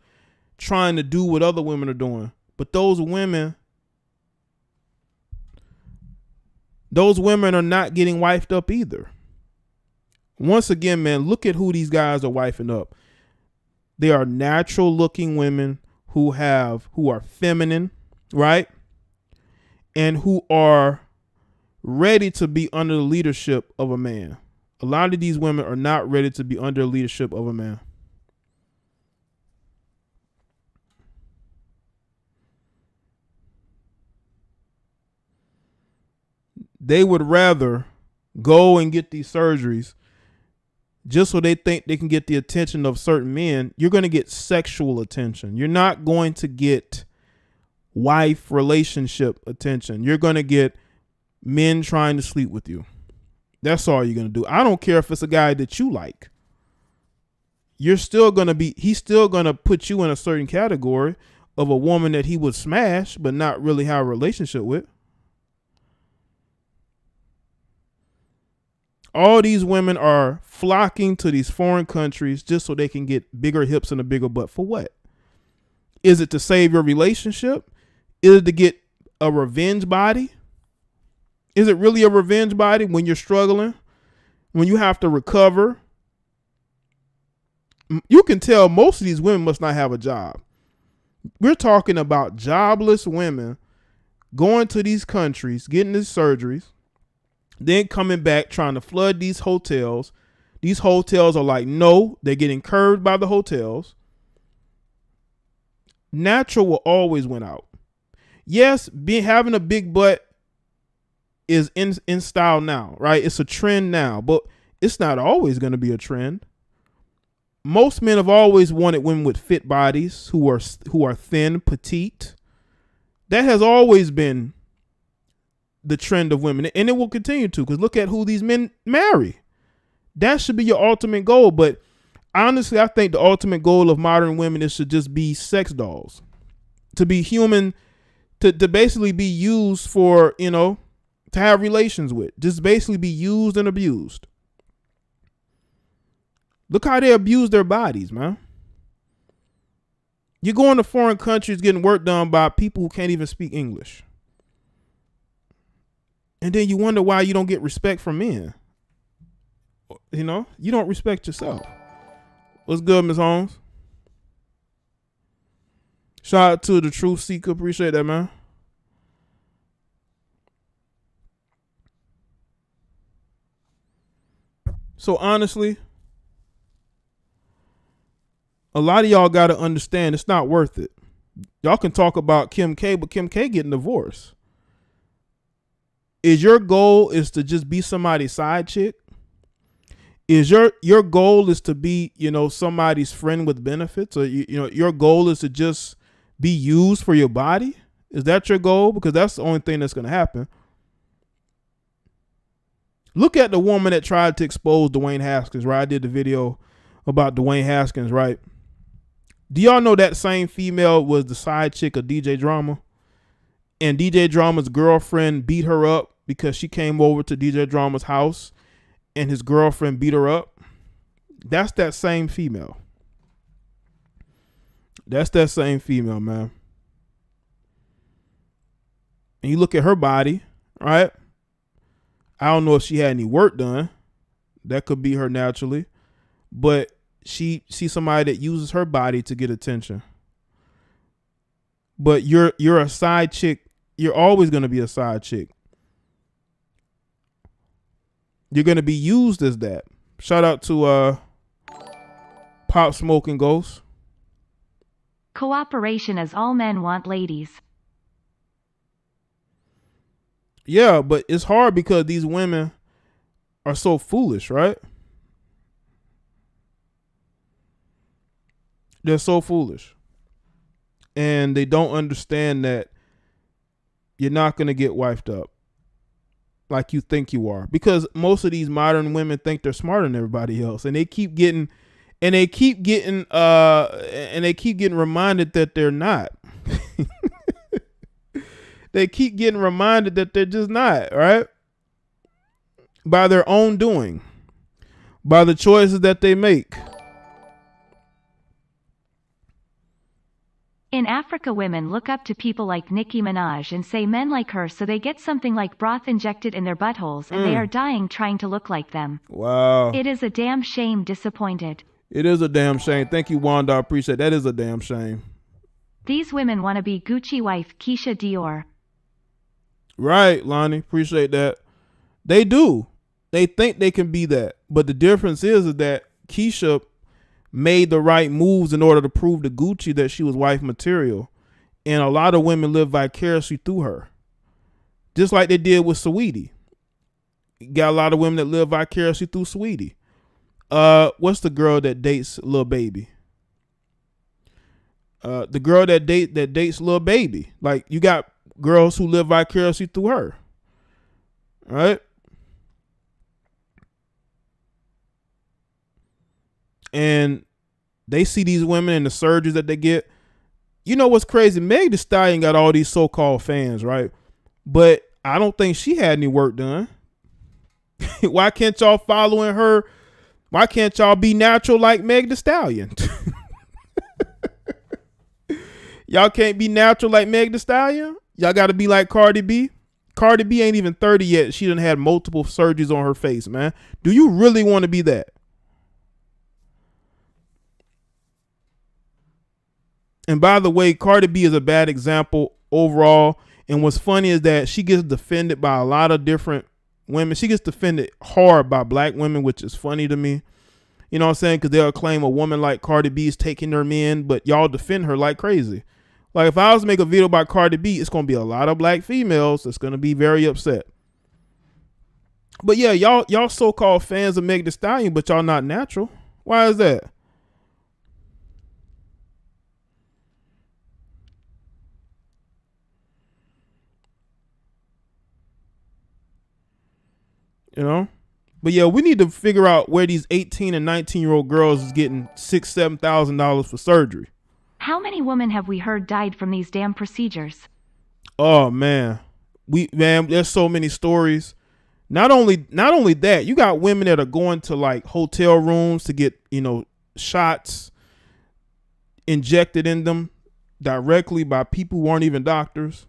trying to do what other women are doing. But those women are not getting wifed up either. Once again, man, look at who these guys are wifing up. They are natural looking women who are feminine, right? And who are ready to be under the leadership of a man. A lot of these women are not ready to be under the leadership of a man. They would rather go and get these surgeries just so they think they can get the attention of certain men. You're going to get sexual attention. You're not going to get wife relationship attention. You're going to get men trying to sleep with you. That's all you're going to do. I don't care if it's a guy that you like. He's still going to put you in a certain category of a woman that he would smash, but not really have a relationship with. All these women are flocking to these foreign countries just so they can get bigger hips and a bigger butt. For what? Is it to save your relationship? Is it to get a revenge body? Is it really a revenge body when you're struggling? When you have to recover? You can tell most of these women must not have a job. We're talking about jobless women going to these countries, getting these surgeries, then coming back trying to flood these hotels. These hotels are like, no, they're getting curved by the hotels. Natural will always win out. Yes, having a big butt is in style now, right? It's a trend now, but it's not always going to be a trend. Most men have always wanted women with fit bodies who are thin, petite. That has always been the trend of women, and it will continue to, because look at who these men marry. That should be your ultimate goal. But honestly, I think the ultimate goal of modern women is to just be sex dolls, to be human, to basically be used for, to have relations with, just basically be used and abused. Look how they abuse their bodies, man. You're going to foreign countries getting work done by people who can't even speak English. And then you wonder why you don't get respect from men. You don't respect yourself. What's good, Ms. Holmes? Shout out to the Truth Seeker. Appreciate that, man. So honestly, a lot of y'all got to understand it's not worth it. Y'all can talk about Kim K, but Kim K getting divorced. Is your goal is to just be somebody's side chick? Is your goal is to be, somebody's friend with benefits? Or, your goal is to just be used for your body? Is that your goal? Because that's the only thing that's going to happen. Look at the woman that tried to expose Dwayne Haskins, right? I did the video about Dwayne Haskins, right? Do y'all know that same female was the side chick of DJ Drama? And DJ Drama's girlfriend beat her up because she came over to DJ Drama's house and his girlfriend beat her up. That's that same female. That's that same female, man. And you look at her body, right? I don't know if she had any work done. That could be her naturally. But she's somebody that uses her body to get attention. But you're a side chick. You're always going to be a side chick. You're going to be used as that. Shout out to Pop Smoking Ghost. Cooperation is all men want, ladies. Yeah, but it's hard because these women are so foolish, right? They're so foolish. And they don't understand that you're not going to get wifed up like you think you are. Because most of these modern women think they're smarter than everybody else. And they keep getting reminded that they're not. They keep getting reminded that they're just not, right? By their own doing, by the choices that they make. In Africa, women look up to people like Nicki Minaj and say men like her, so they get something like broth injected in their buttholes and they are dying trying to look like them. Wow. It is a damn shame. Disappointed. It is a damn shame. Thank you, Wanda. I appreciate that. Is a damn shame. These women want to be Gucci wife Keisha Dior. Right, Lonnie. Appreciate that. They do. They think they can be that. But the difference is that Keisha made the right moves in order to prove to Gucci that she was wife material. And a lot of women live vicariously through her. Just like they did with Saweetie. You got a lot of women that live vicariously through Saweetie. What's the girl that dates Lil Baby? The girl that dates Lil Baby. Like, you got girls who live vicariously through her. All right? And they see these women and the surgeries that they get. You know what's crazy? Meg Thee Stallion got all these so-called fans, right? But I don't think she had any work done. Why can't y'all following her? Why can't y'all be natural like Meg Thee Stallion? Y'all can't be natural like Meg Thee Stallion? Y'all got to be like Cardi B? Cardi B ain't even 30 yet. She done had multiple surgeries on her face, man. Do you really want to be that? And by the way, Cardi B is a bad example overall. And what's funny is that she gets defended by a lot of different women. She gets defended hard by black women, which is funny to me. You know what I'm saying? Because they'll claim a woman like Cardi B is taking their men, but y'all defend her like crazy. Like, if I was to make a video about Cardi B, it's going to be a lot of black females that's going to be very upset. But yeah, y'all so-called fans of Meg Thee Stallion, but y'all not natural. Why is that? You know? But yeah, we need to figure out where these 18 and 19-year-old girls is getting $6,000-$7,000 for surgery. How many women have we heard died from these damn procedures? Oh man. There's so many stories. Not only that, you got women that are going to like hotel rooms to get, shots injected in them directly by people who aren't even doctors.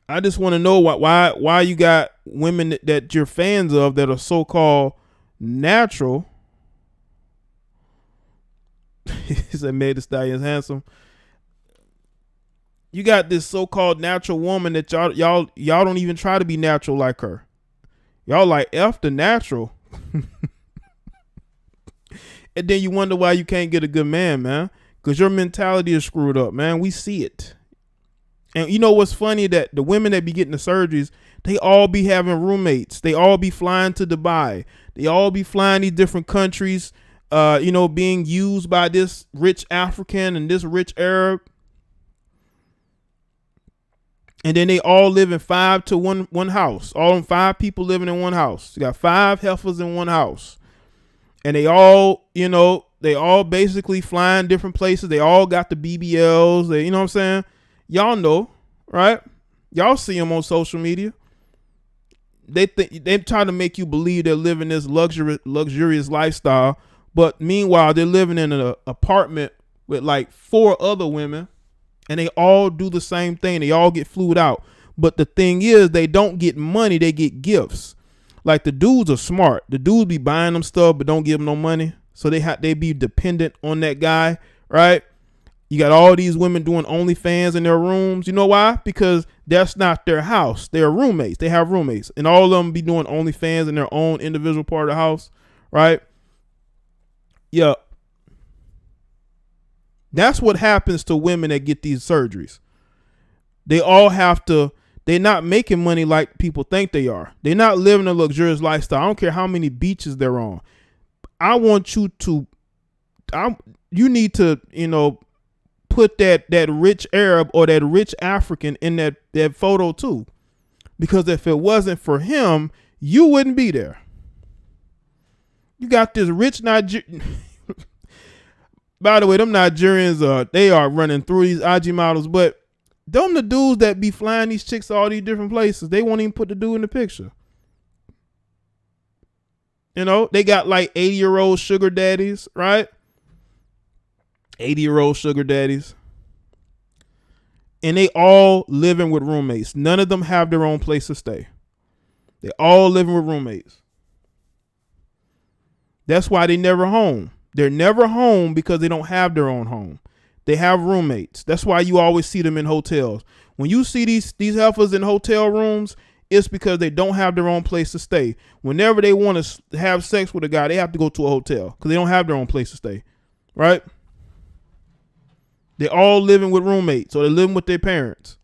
I just want to know why you got women that you're fans of that are so-called natural. He said Meg Thee Stallion's handsome. You got this so-called natural woman that y'all don't even try to be natural like her. Y'all like F the natural. And then you wonder why you can't get a good man, because your mentality is screwed up, man. We see it. And you know what's funny? That the women that be getting the surgeries, they all be having roommates. They all be flying to Dubai. They all be flying these different countries, being used by this rich African and this rich Arab. And then they all live in one house. All them 5 people living in one house. You got 5 heifers in one house. And they all, they all basically flying different places. They all got the BBLs. You know what I'm saying? Y'all know, right? Y'all see them on social media. They try to make you believe they're living this luxurious lifestyle, but meanwhile they're living in an apartment with like 4 other women, and they all do the same thing. They all get flued out. But the thing is, they don't get money; they get gifts. Like, the dudes are smart. The dudes be buying them stuff, but don't give them no money, so they be dependent on that guy, right? You got all these women doing OnlyFans in their rooms. You know why? Because that's not their house. They're roommates. They have roommates. And all of them be doing OnlyFans in their own individual part of the house. Right? Yeah. That's what happens to women that get these surgeries. They all have to, they're not making money like people think they are. They're not living a luxurious lifestyle. I don't care how many beaches they're on. I want you to, you need to, put that rich Arab or that rich African in that photo too. Because if it wasn't for him, you wouldn't be there. You got this rich Nigerian. By the way, them Nigerians, they are running through these IG models, but them the dudes that be flying these chicks to all these different places. They won't even put the dude in the picture. They got like 80-year-old sugar daddies, right? 80-year-old sugar daddies. And they all living with roommates. None of them have their own place to stay. They all living with roommates. That's why they never home. They're never home because they don't have their own home. They have roommates. That's why you always see them in hotels. When you see these heifers in hotel rooms, it's because they don't have their own place to stay. Whenever they want to have sex with a guy, they have to go to a hotel because they don't have their own place to stay. Right? They're all living with roommates, or they're living with their parents,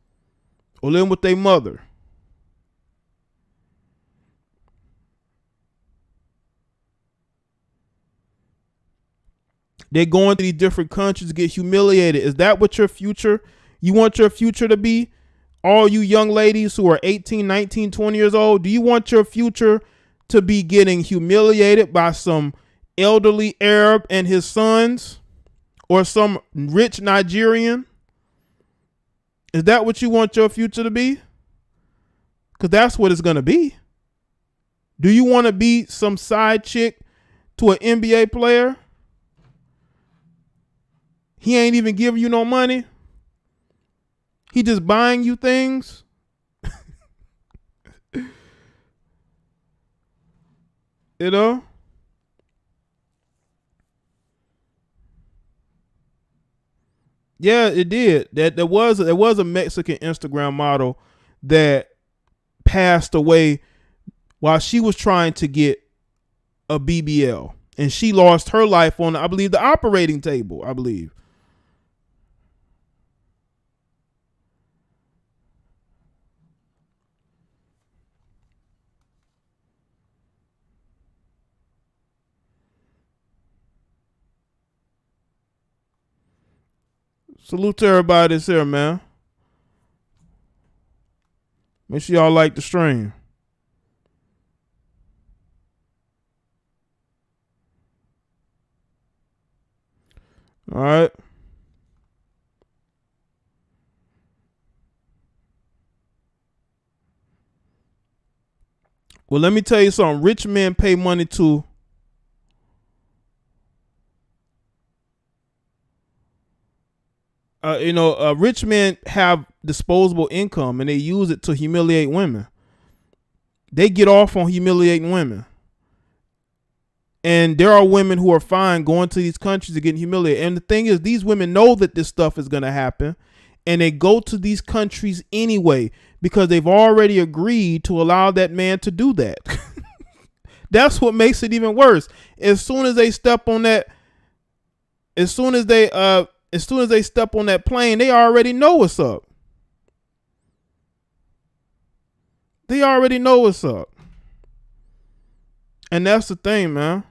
or living with their mother. They're going to these different countries to get humiliated. Is that what your future? You want your future to be? All you young ladies who are 18, 19, 20 years old, do you want your future to be getting humiliated by some elderly Arab and his sons, or some rich Nigerian? Is that what you want your future to be? Because that's what it's going to be. Do you want to be some side chick to an NBA player? He ain't even giving you no money. He just buying you things. Yeah, it did. There was a Mexican Instagram model that passed away while she was trying to get a BBL, and she lost her life on, I believe, the operating table. I believe. Salute to everybody that's here, man. Make sure y'all like the stream. All right. Well, let me tell you something. Rich men pay money to rich men have disposable income, and they use it to humiliate women. They get off on humiliating women. And there are women who are fine going to these countries and getting humiliated. And the thing is, these women know that this stuff is going to happen, and they go to these countries anyway because they've already agreed to allow that man to do that. That's what makes it even worse. As soon as they step on that plane, they already know what's up. They already know what's up. And that's the thing, man.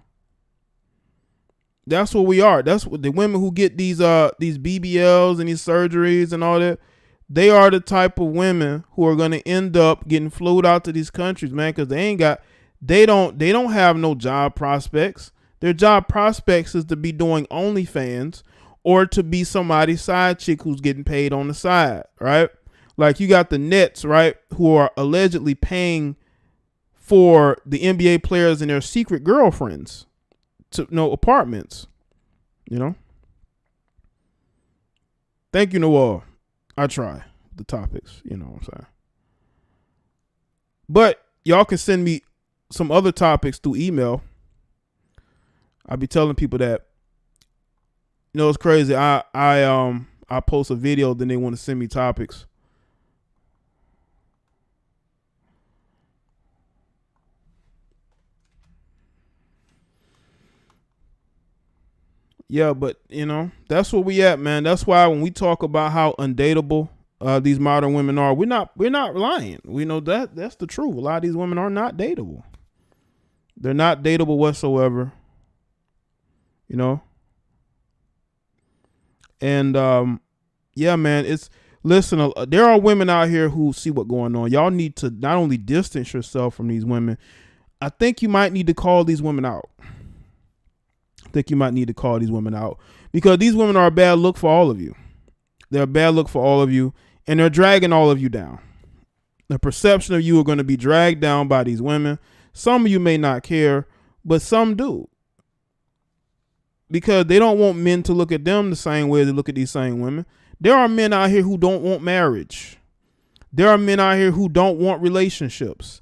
That's what we are. That's what the women who get these BBLs and these surgeries and all that, they are the type of women who are going to end up getting flew out to these countries, man, because they don't have no job prospects. Their job prospects is to be doing OnlyFans or to be somebody's side chick who's getting paid on the side, right? Like you got the Nets, right, who are allegedly paying for the NBA players and their secret girlfriends to apartments, Thank you, Noah. I try the topics, what I'm saying. But y'all can send me some other topics through email. I'll be telling people that, You know, it's crazy. I post a video, then they want to send me topics. Yeah, but you know, that's where we at, man. That's why when we talk about how undateable these modern women are, we're not lying. We know that's the truth. A lot of these women are not dateable. They're not dateable whatsoever. You know? And yeah, man, listen, there are women out here who see what's going on. Y'all need to not only distance yourself from these women, I think you might need to call these women out. Because these women are a bad look for all of you. They're a bad look for all of you, and they're dragging all of you down. The perception of you are going to be dragged down by these women. Some of you may not care, but some do. Because they don't want men to look at them the same way they look at these same women. There are men out here who don't want marriage. There are men out here who don't want relationships.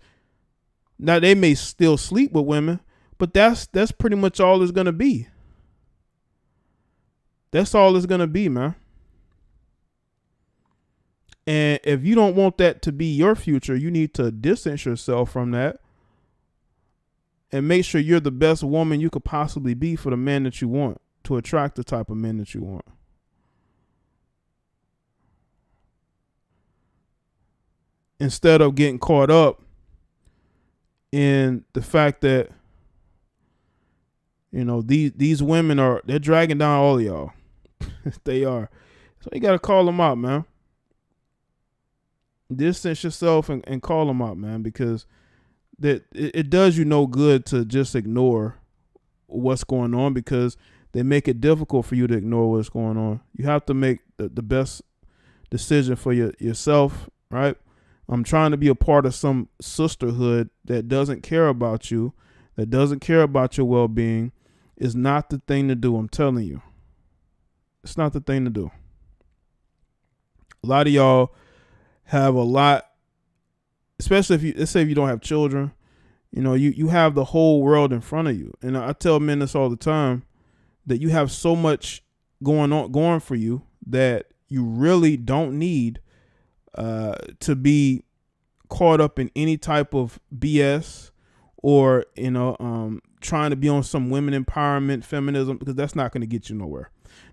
Now, they may still sleep with women, but that's pretty much all it's going to be. That's all it's going to be, man. And if you don't want that to be your future, you need to distance yourself from that and make sure you're the best woman you could possibly be for the man that you want, to attract the type of men that you want. Instead of getting caught up in the fact that, you know, these women they're dragging down all of y'all. They are. So you got to call them out, man. Distance yourself and call them out, man, because it does you no good to just ignore what's going on, because they make it difficult for you to ignore what's going on. You have to make the best decision for yourself, right? I'm trying to be a part of some sisterhood that doesn't care about you, that doesn't care about your well-being. Is not the thing to do. I'm telling you, it's not the thing to do. A lot of y'all have a lot, especially let's say if you don't have children, you know, you have the whole world in front of you. And I tell men this all the time, that you have so much going for you that you really don't need to be caught up in any type of BS or, you know, trying to be on some women empowerment, feminism, because that's not going to get you nowhere.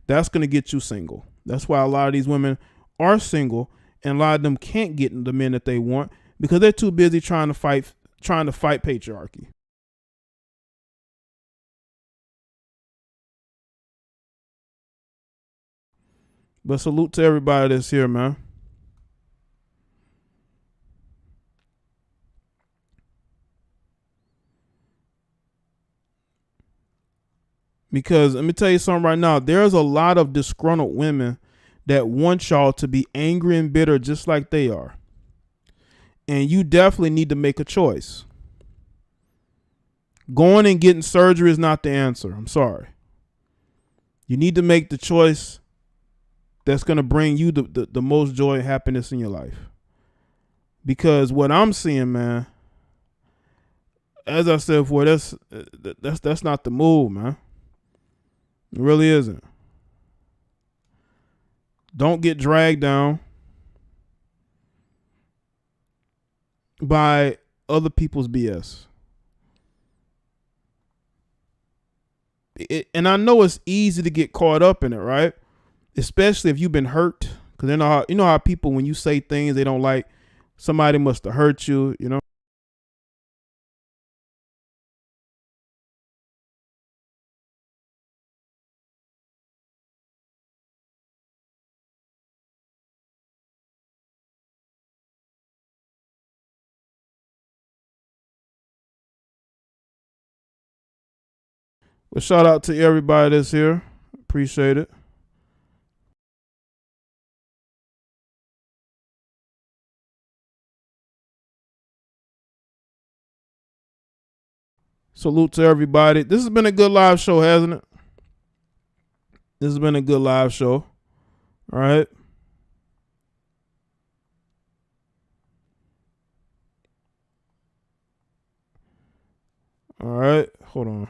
That's going to get you single. That's why a lot of these women are single, and a lot of them can't get the men that they want because they're too busy trying to fight patriarchy. But salute to everybody that's here, man. Because let me tell you something right now. There's a lot of disgruntled women that want y'all to be angry and bitter just like they are. And you definitely need to make a choice. Going and getting surgery is not the answer. I'm sorry. You need to make the choice that's going to bring you the most joy and happiness in your life. Because what I'm seeing, man, as I said before, that's not the move, man. It really isn't. Don't get dragged down by other people's BS. And I know it's easy to get caught up in it, right? Especially if you've been hurt. Because you know how people, when you say things they don't like, somebody must have hurt you, you know? Well, shout out to everybody that's here. Appreciate it. Salute to everybody. This has been a good live show, hasn't it? This has been a good live show. All right. All right. Hold on.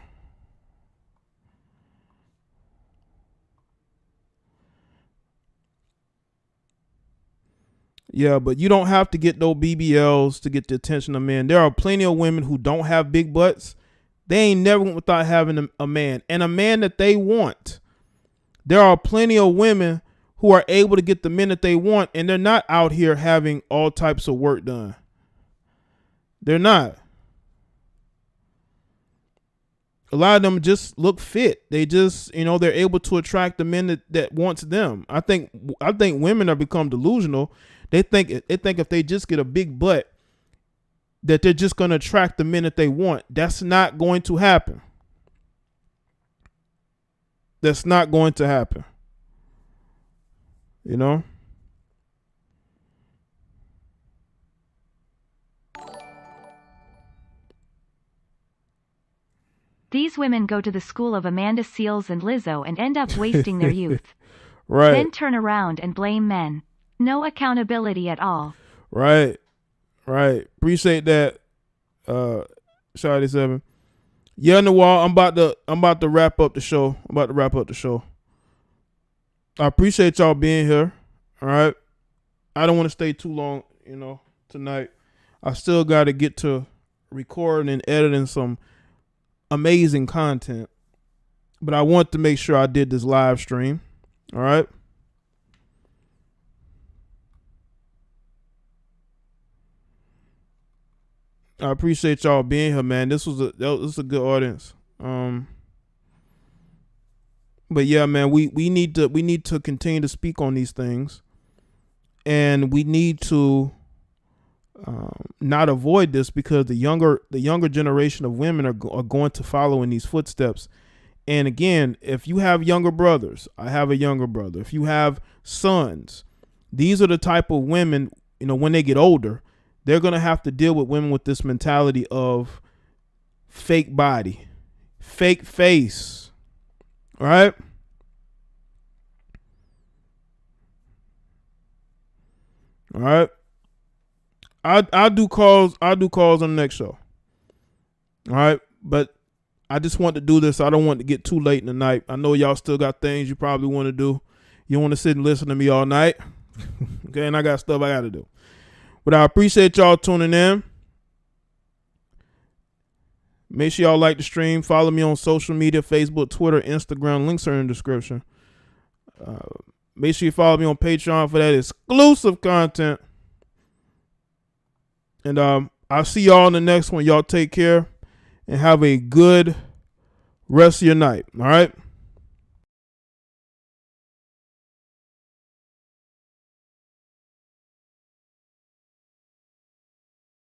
Yeah, but you don't have to get those BBLs to get the attention of men. There are plenty of women who don't have big butts. They ain't never went without having a man, and a man that they want. There are plenty of women who are able to get the men that they want, and they're not out here having all types of work done. They're not. A lot of them just look fit. They just, they're able to attract the men that wants them. I think women have become delusional. They think if they just get a big butt, that they're just going to attract the men that they want. That's not going to happen. That's not going to happen. These women go to the school of Amanda Seales and Lizzo and end up wasting their youth. Right. Then turn around and blame men. No accountability at all. Right. Appreciate that, Shawty 7. Yeah, Noir, I'm about to wrap up the show. I appreciate y'all being here. All right. I don't want to stay too long, tonight. I still got to get to recording and editing some amazing content. But I want to make sure I did this live stream. All right. I appreciate y'all being here, man. This was a good audience. But yeah, man, we need to continue to speak on these things, and we need to not avoid this, because the younger generation of women are going to follow in these footsteps. And again, if you have younger brothers, I have a younger brother. If you have sons, these are the type of women, when they get older, they're going to have to deal with women with this mentality of fake body, fake face. All right. All right. I'll do calls on the next show. All right. But I just want to do this. I don't want to get too late in the night. I know y'all still got things you probably want to do. You want to sit and listen to me all night. Okay. And I got stuff I got to do. But I appreciate y'all tuning in. Make sure y'all like the stream. Follow me on social media, Facebook, Twitter, Instagram. Links are in the description. Make sure you follow me on Patreon for that exclusive content. And I'll see y'all in the next one. Y'all take care and have a good rest of your night. All right.